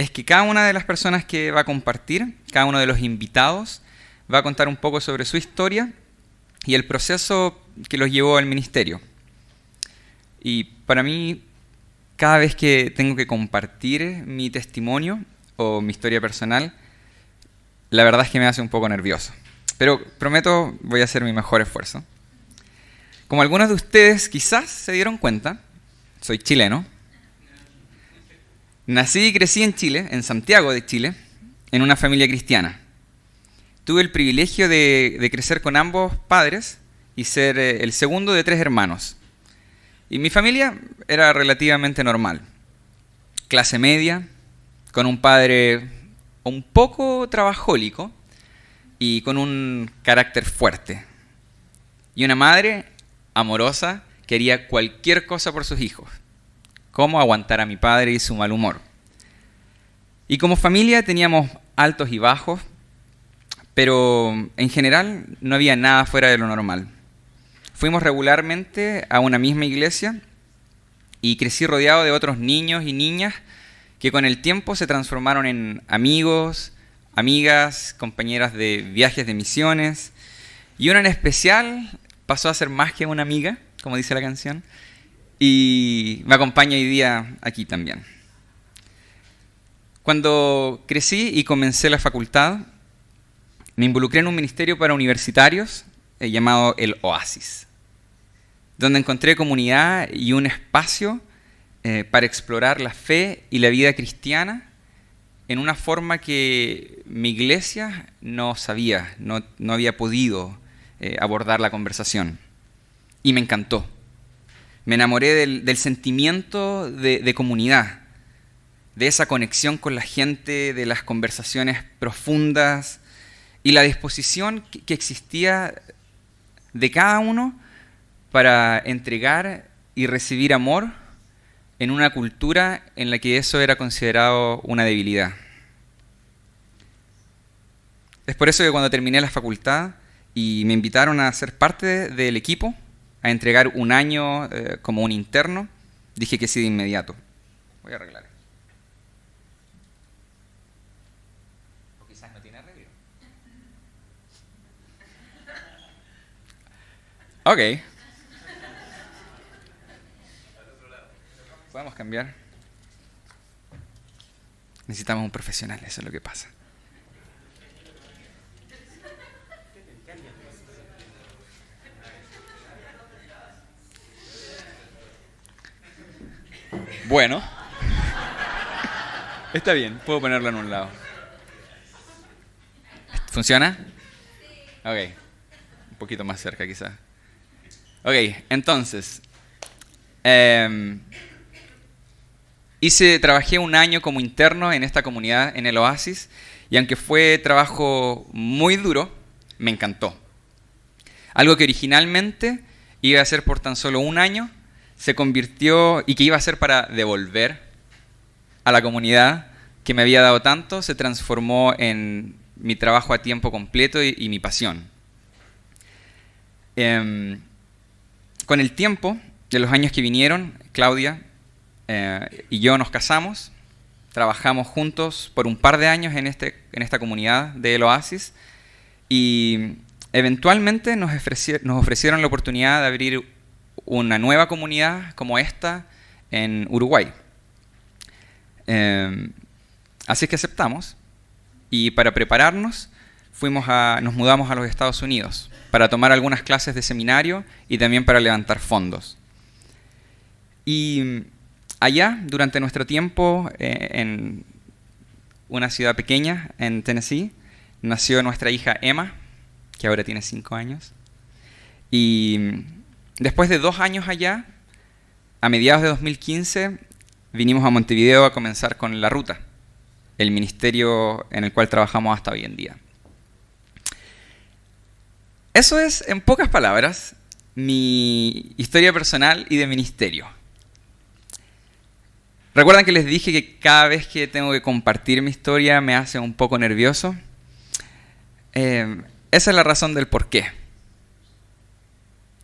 es que cada una de las personas que va a compartir, cada uno de los invitados, va a contar un poco sobre su historia y el proceso que los llevó al ministerio. Y para mí, cada vez que tengo que compartir mi testimonio o mi historia personal, la verdad es que me hace un poco nervioso. Pero prometo, voy a hacer mi mejor esfuerzo. Como algunos de ustedes quizás se dieron cuenta, soy chileno. Nací y crecí en Chile, en Santiago de Chile, en una familia cristiana. Tuve el privilegio de crecer con ambos padres y ser el segundo de 3 hermanos. Y mi familia era relativamente normal. Clase media, con un padre un poco trabajólico y con un carácter fuerte. Y una madre amorosa que haría cualquier cosa por sus hijos. Cómo aguantar a mi padre y su mal humor. Y como familia teníamos altos y bajos, pero en general no había nada fuera de lo normal. Fuimos regularmente a una misma iglesia y crecí rodeado de otros niños y niñas que con el tiempo se transformaron en amigos, amigas, compañeras de viajes de misiones, y una en especial pasó a ser más que una amiga, como dice la canción, y me acompaña hoy día aquí también. Cuando crecí y comencé la facultad, me involucré en un ministerio para universitarios llamado el Oasis, donde encontré comunidad y un espacio para explorar la fe y la vida cristiana en una forma que mi iglesia no sabía, no había podido abordar la conversación. Y me encantó. Me enamoré del sentimiento de comunidad, de esa conexión con la gente, de las conversaciones profundas y la disposición que existía de cada uno para entregar y recibir amor en una cultura en la que eso era considerado una debilidad. Es por eso que cuando terminé la facultad y me invitaron a ser parte del equipo, a entregar un año como un interno, dije que sí de inmediato. Voy a arreglar. O quizás no tiene arreglo. Ok. ¿Podemos cambiar? Necesitamos un profesional, eso es lo que pasa. Bueno. Está bien, puedo ponerlo en un lado. ¿Funciona? Ok. Un poquito más cerca quizás. Ok, entonces. Trabajé un año como interno en esta comunidad, en el Oasis, y aunque fue trabajo muy duro, me encantó. Algo que originalmente iba a ser por tan solo un año, se convirtió, y que iba a ser para devolver a la comunidad que me había dado tanto, se transformó en mi trabajo a tiempo completo y mi pasión. Con el tiempo, de los años que vinieron, Claudia y yo nos casamos, trabajamos juntos por un par de años en esta comunidad del Oasis y eventualmente nos ofrecieron la oportunidad de abrir una nueva comunidad como esta en Uruguay. Así que aceptamos y para prepararnos nos mudamos a los Estados Unidos para tomar algunas clases de seminario y también para levantar fondos. Y allá, durante nuestro tiempo en una ciudad pequeña en Tennessee, nació nuestra hija Emma, que ahora tiene 5 años. Y después de 2 años allá, a mediados de 2015, vinimos a Montevideo a comenzar con La Ruta, el ministerio en el cual trabajamos hasta hoy en día. Eso es, en pocas palabras, mi historia personal y de ministerio. ¿Recuerdan que les dije que cada vez que tengo que compartir mi historia me hace un poco nervioso? Esa es la razón del por qué.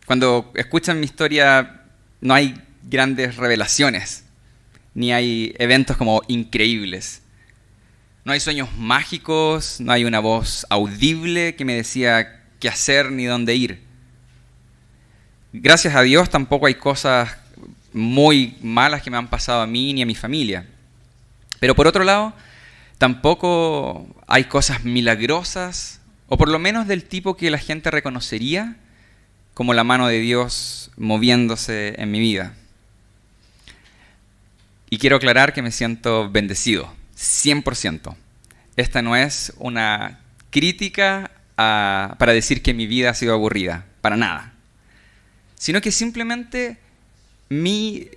Cuando escuchan mi historia no hay grandes revelaciones, ni hay eventos como increíbles, No hay sueños mágicos, no hay una voz audible que me decía qué hacer ni dónde ir. Gracias a Dios tampoco hay cosas muy malas que me han pasado a mí ni a mi familia. Pero por otro lado, tampoco hay cosas milagrosas, o por lo menos del tipo que la gente reconocería como la mano de Dios moviéndose en mi vida. Y quiero aclarar que me siento bendecido, 100%. Esta no es una crítica para decir que mi vida ha sido aburrida, para nada. Sino que simplemente mi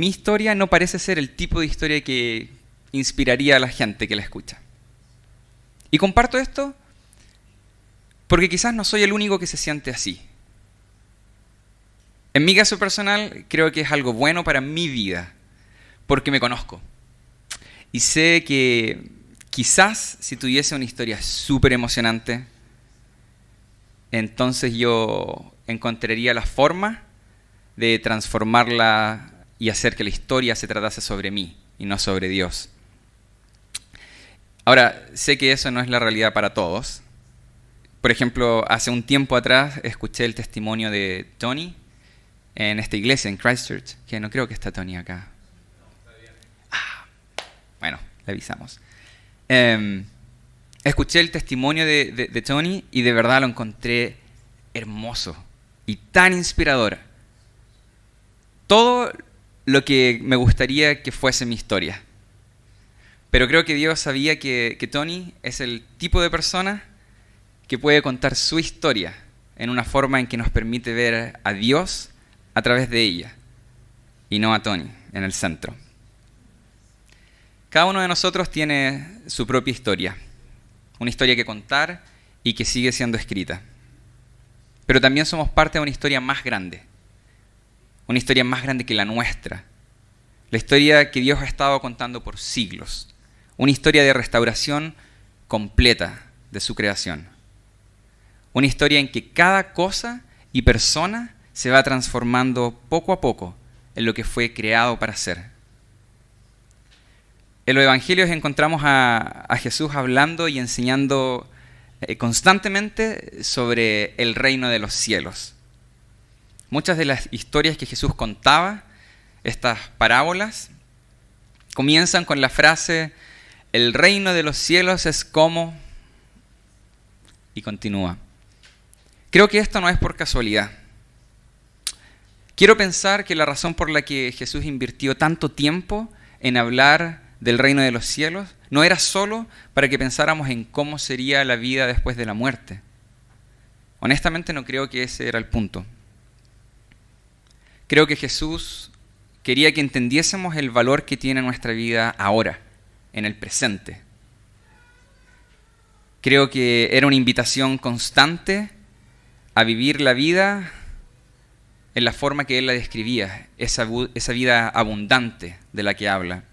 historia no parece ser el tipo de historia que inspiraría a la gente que la escucha. Y comparto esto porque quizás no soy el único que se siente así. En mi caso personal, creo que es algo bueno para mi vida, porque me conozco. Y sé que quizás si tuviese una historia súper emocionante, entonces yo encontraría la forma de transformarla y hacer que la historia se tratase sobre mí y no sobre Dios. Ahora, sé que eso no es la realidad para todos. Por ejemplo, hace un tiempo atrás escuché el testimonio de Tony en esta iglesia, en Christchurch, que no creo que está Tony acá. Bueno, le avisamos. Escuché el testimonio de Tony y de verdad lo encontré hermoso y tan inspirador. Todo lo que me gustaría que fuese mi historia. Pero creo que Dios sabía que Tony es el tipo de persona que puede contar su historia en una forma en que nos permite ver a Dios a través de ella y no a Tony en el centro. Cada uno de nosotros tiene su propia historia, una historia que contar y que sigue siendo escrita. Pero también somos parte de una historia más grande que la nuestra, la historia que Dios ha estado contando por siglos, una historia de restauración completa de su creación, una historia en que cada cosa y persona se va transformando poco a poco en lo que fue creado para ser. En los evangelios encontramos a Jesús hablando y enseñando constantemente sobre el reino de los cielos. Muchas de las historias que Jesús contaba, estas parábolas, comienzan con la frase, el reino de los cielos es como... y continúa. Creo que esto no es por casualidad. Quiero pensar que la razón por la que Jesús invirtió tanto tiempo en hablar del reino de los cielos no era solo para que pensáramos en cómo sería la vida después de la muerte. Honestamente no creo que ese era el punto. Creo que Jesús quería que entendiésemos el valor que tiene nuestra vida ahora, en el presente. Creo que era una invitación constante a vivir la vida en la forma que Él la describía, esa vida abundante de la que habla.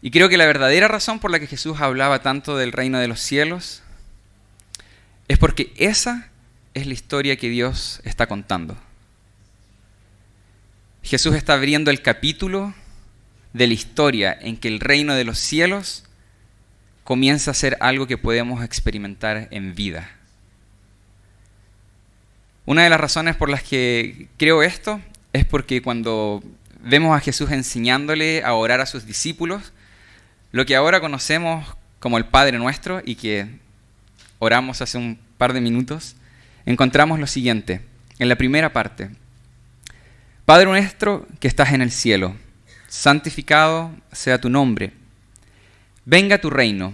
Y creo que la verdadera razón por la que Jesús hablaba tanto del reino de los cielos es porque esa es la historia que Dios está contando. Jesús está abriendo el capítulo de la historia en que el reino de los cielos comienza a ser algo que podemos experimentar en vida. Una de las razones por las que creo esto es porque cuando vemos a Jesús enseñándole a orar a sus discípulos, lo que ahora conocemos como el Padre Nuestro y que oramos hace un par de minutos, encontramos lo siguiente, en la primera parte. Padre nuestro que estás en el cielo, santificado sea tu nombre. Venga tu reino,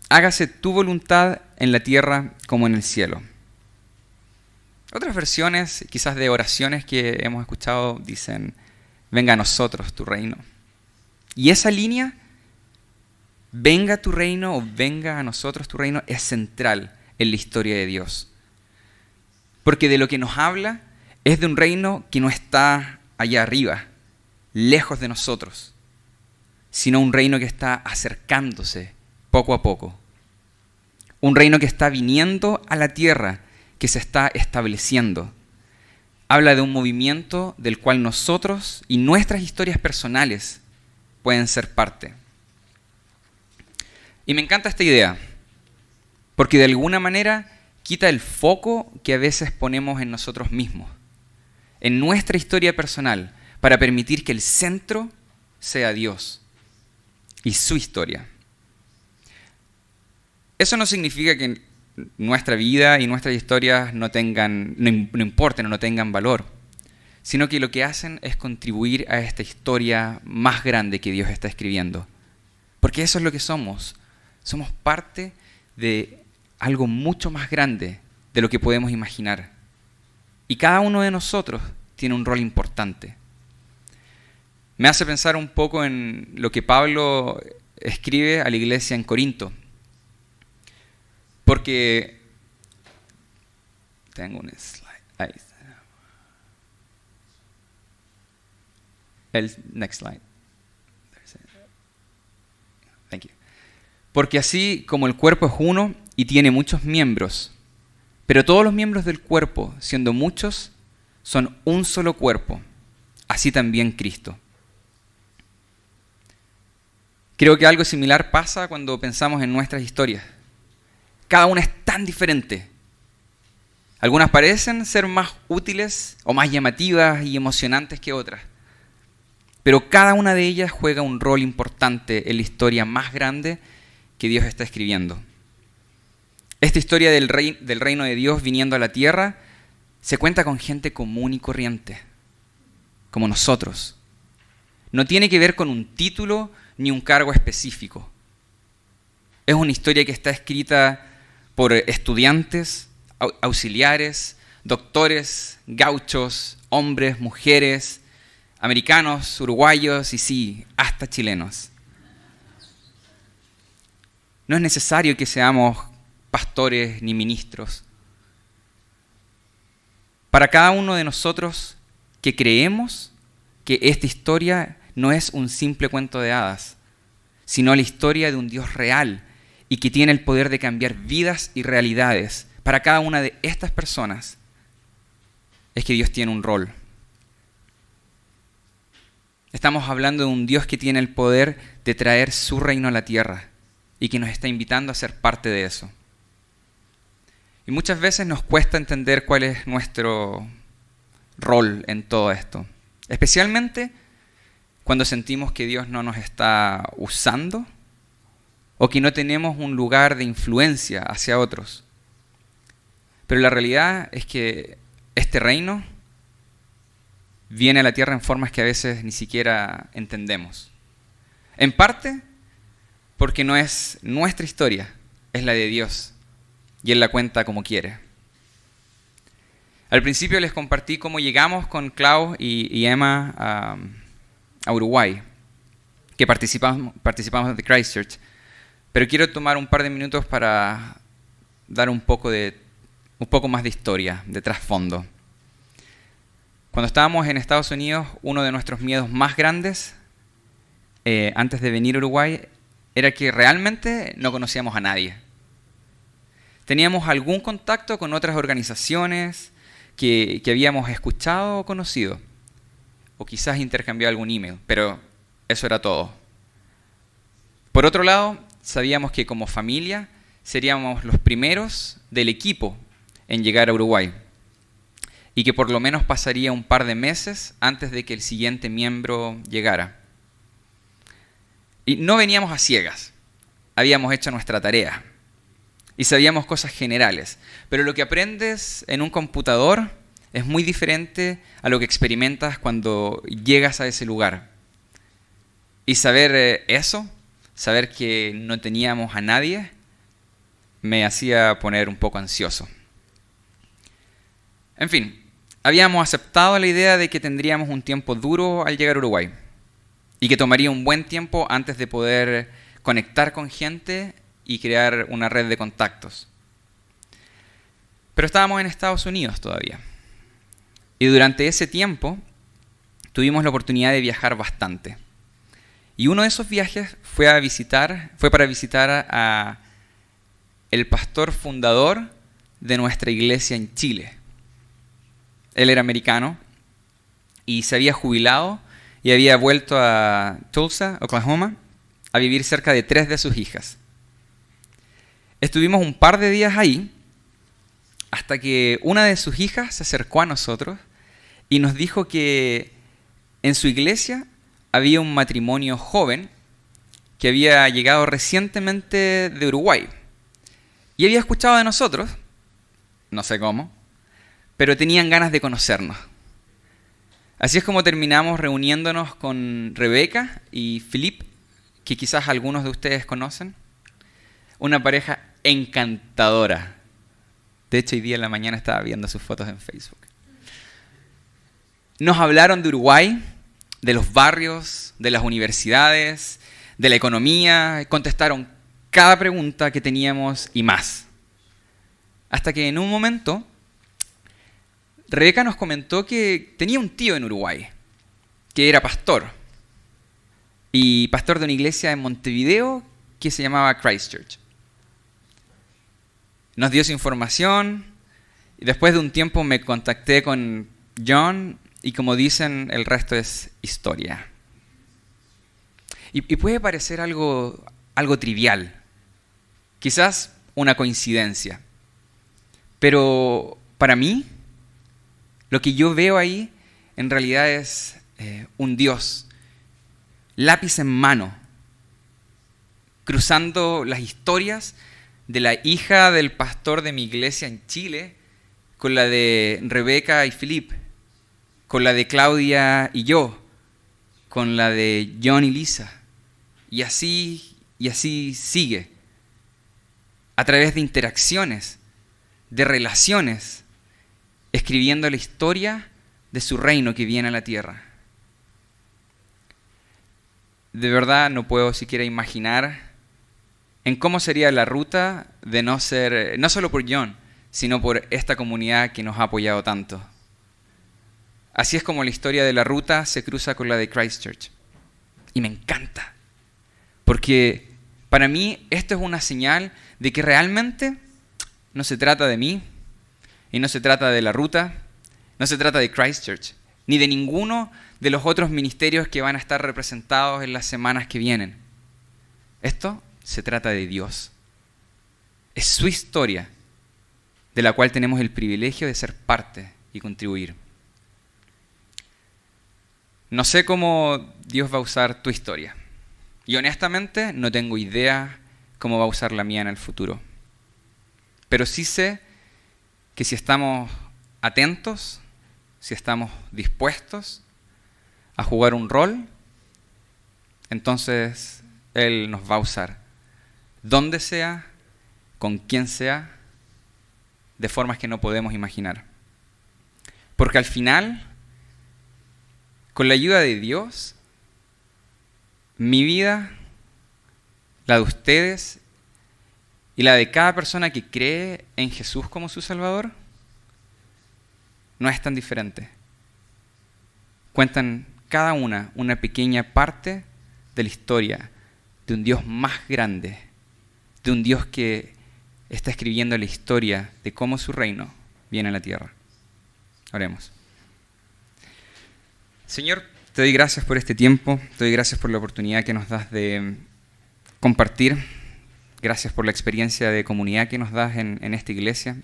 hágase tu voluntad en la tierra como en el cielo. Otras versiones, quizás de oraciones que hemos escuchado, dicen, venga a nosotros tu reino. Y esa línea, venga tu reino o venga a nosotros tu reino, es central en la historia de Dios. Porque de lo que nos habla es de un reino que no está allá arriba, lejos de nosotros, sino un reino que está acercándose poco a poco. Un reino que está viniendo a la tierra, que se está estableciendo. Habla de un movimiento del cual nosotros y nuestras historias personales pueden ser parte. Y me encanta esta idea, porque de alguna manera quita el foco que a veces ponemos en nosotros mismos, en nuestra historia personal, para permitir que el centro sea Dios y su historia. Eso no significa que nuestra vida y nuestras historias no importen o no tengan valor, sino que lo que hacen es contribuir a esta historia más grande que Dios está escribiendo. Porque eso es lo que somos. Somos parte de algo mucho más grande de lo que podemos imaginar. Y cada uno de nosotros tiene un rol importante. Me hace pensar un poco en lo que Pablo escribe a la iglesia en Corinto. Porque tengo un slide. Ahí está. El next slide. Thank you. Porque así como el cuerpo es uno y tiene muchos miembros, pero todos los miembros del cuerpo, siendo muchos, son un solo cuerpo, así también Cristo. Creo que algo similar pasa cuando pensamos en nuestras historias. Cada una es tan diferente. Algunas parecen ser más útiles o más llamativas y emocionantes que otras. Pero cada una de ellas juega un rol importante en la historia más grande que Dios está escribiendo. Esta historia del reino de Dios viniendo a la tierra se cuenta con gente común y corriente, como nosotros. No tiene que ver con un título ni un cargo específico. Es una historia que está escrita por estudiantes, auxiliares, doctores, gauchos, hombres, mujeres, americanos, uruguayos y sí, hasta chilenos. No es necesario que seamos pastores ni ministros. Para cada uno de nosotros que creemos que esta historia no es un simple cuento de hadas, sino la historia de un Dios real y que tiene el poder de cambiar vidas y realidades, para cada una de estas personas es que Dios tiene un rol. Estamos hablando de un Dios que tiene el poder de traer su reino a la tierra y que nos está invitando a ser parte de eso. Y muchas veces nos cuesta entender cuál es nuestro rol en todo esto, especialmente cuando sentimos que Dios no nos está usando o que no tenemos un lugar de influencia hacia otros. Pero la realidad es que este reino viene a la tierra en formas que a veces ni siquiera entendemos. En parte porque no es nuestra historia, es la de Dios, y Él la cuenta como quiere. Al principio les compartí cómo llegamos con Clau y Emma a Uruguay, que participamos de Christchurch, pero quiero tomar un par de minutos para dar un poco más de historia, de trasfondo. Cuando estábamos en Estados Unidos, uno de nuestros miedos más grandes, antes de venir a Uruguay, era que realmente no conocíamos a nadie. Teníamos algún contacto con otras organizaciones que habíamos escuchado o conocido, o quizás intercambiado algún email, pero eso era todo. Por otro lado, sabíamos que como familia seríamos los primeros del equipo en llegar a Uruguay, y que por lo menos pasaría un par de meses antes de que el siguiente miembro llegara. Y no veníamos a ciegas, habíamos hecho nuestra tarea y sabíamos cosas generales, pero lo que aprendes en un computador es muy diferente a lo que experimentas cuando llegas a ese lugar. Y saber eso, saber que no teníamos a nadie, me hacía poner un poco ansioso. En fin, habíamos aceptado la idea de que tendríamos un tiempo duro al llegar a Uruguay y que tomaría un buen tiempo antes de poder conectar con gente y crear una red de contactos. Pero estábamos en Estados Unidos todavía. Y durante ese tiempo tuvimos la oportunidad de viajar bastante. Y uno de esos viajes fue para visitar a el pastor fundador de nuestra iglesia en Chile. Él era americano y se había jubilado y había vuelto a Tulsa, Oklahoma, a vivir cerca de 3 de sus hijas. Estuvimos un par de días ahí hasta que una de sus hijas se acercó a nosotros y nos dijo que en su iglesia había un matrimonio joven que había llegado recientemente de Uruguay y había escuchado de nosotros, no sé cómo, pero tenían ganas de conocernos. Así es como terminamos reuniéndonos con Rebeca y Philip, que quizás algunos de ustedes conocen. Una pareja encantadora. De hecho, hoy día en la mañana estaba viendo sus fotos en Facebook. Nos hablaron de Uruguay, de los barrios, de las universidades, de la economía. Contestaron cada pregunta que teníamos y más. Hasta que en un momento, Rebeca nos comentó que tenía un tío en Uruguay, que era pastor. Y pastor de una iglesia en Montevideo que se llamaba Christchurch. Nos dio su información y después de un tiempo me contacté con John y como dicen, el resto es historia. Y puede parecer algo trivial, quizás una coincidencia, pero para mí lo que yo veo ahí en realidad es un Dios, lápiz en mano, cruzando las historias de la hija del pastor de mi iglesia en Chile, con la de Rebeca y Philip, con la de Claudia y yo, con la de John y Lisa, y así sigue, a través de interacciones, de relaciones, escribiendo la historia de su reino que viene a la tierra. De verdad no puedo siquiera imaginar en cómo sería la ruta de no ser, no solo por John, sino por esta comunidad que nos ha apoyado tanto. Así es como la historia de la ruta se cruza con la de Christchurch. Y me encanta, porque para mí esto es una señal de que realmente no se trata de mí, y no se trata de la ruta, no se trata de Christchurch, ni de ninguno de los otros ministerios que van a estar representados en las semanas que vienen. Esto se trata de Dios. Es su historia, de la cual tenemos el privilegio de ser parte y contribuir. No sé cómo Dios va a usar tu historia. Y honestamente no tengo idea cómo va a usar la mía en el futuro. Pero sí sé que si estamos atentos, si estamos dispuestos a jugar un rol, entonces Él nos va a usar. Donde sea, con quien sea, de formas que no podemos imaginar. Porque al final, con la ayuda de Dios, mi vida, la de ustedes y la de cada persona que cree en Jesús como su Salvador, no es tan diferente. Cuentan cada una pequeña parte de la historia de un Dios más grande, de un Dios que está escribiendo la historia de cómo su reino viene a la tierra. Oremos. Señor, te doy gracias por este tiempo, te doy gracias por la oportunidad que nos das de compartir, gracias por la experiencia de comunidad que nos das en esta iglesia.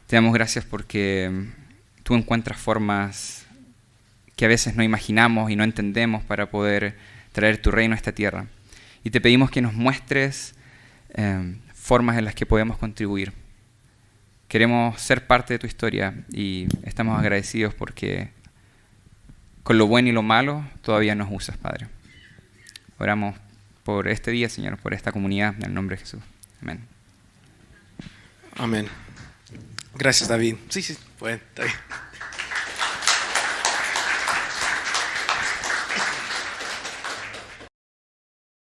Te damos gracias porque tú encuentras formas que a veces no imaginamos y no entendemos para poder traer tu reino a esta tierra. Y te pedimos que nos muestres formas en las que podemos contribuir. Queremos ser parte de tu historia y estamos agradecidos porque con lo bueno y lo malo todavía nos usas, Padre. Oramos por este día, Señor, por esta comunidad, en el nombre de Jesús. Amén. Amén. Gracias, David. Sí, está bien.